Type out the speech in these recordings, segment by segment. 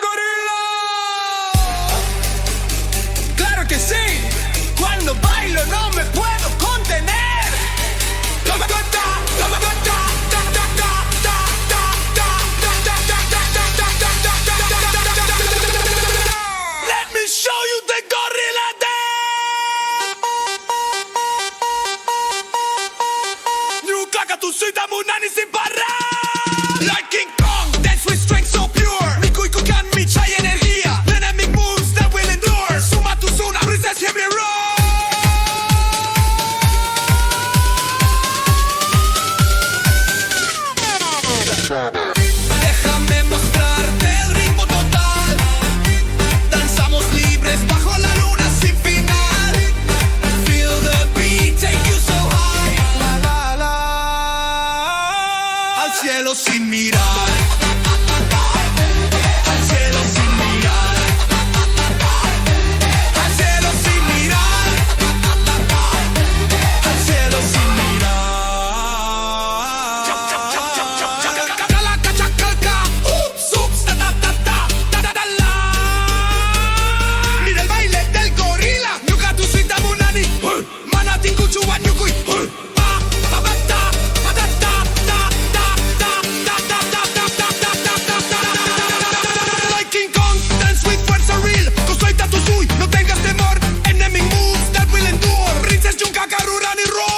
Gorila. Claro que sí, cuando bailo no me puedo contener. Let me show you the gorilla dance. Nunca tu suita munani sin parar. Like King Kong, dance with strength so pure. Mikuiku kan michai energía. Dynamic moves that will endure. Suma tu zona, princess hear me roar. Déjame mostrarte el ritmo total. Danzamos libres bajo la luna sin final. Feel the beat, take you so high. La, la, la. Al cielo sin mirar. Al cielo sin mirar. Al cielo sin mirar. Al cielo sin mirar. Chacalaca, chacalca. Ups, ups, ta, ta, ta, ta, ta, ta, ta, la. Mira el baile del gorila. Nyuka tu suita munani. Manati kuchu wa nyukui. Pa, pa, pa, ta, pa, ta, ta, ta, ta, ta, ta, ta, ta, ta, ta, ta, ta, ta. Like King Kong, dance with fuerza real. Kosuita tu sui, no tengas temor. Enemy moves that will endure. Princess Junka Karurani roar.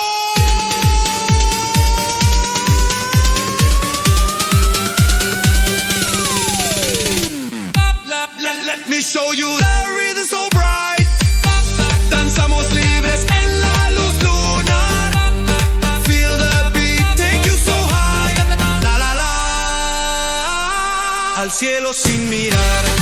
Let me show you the rhythm so bright. Danzamos libres en la luz lunar. Feel the beat, take you so high. La la la. Al cielo sin mirar.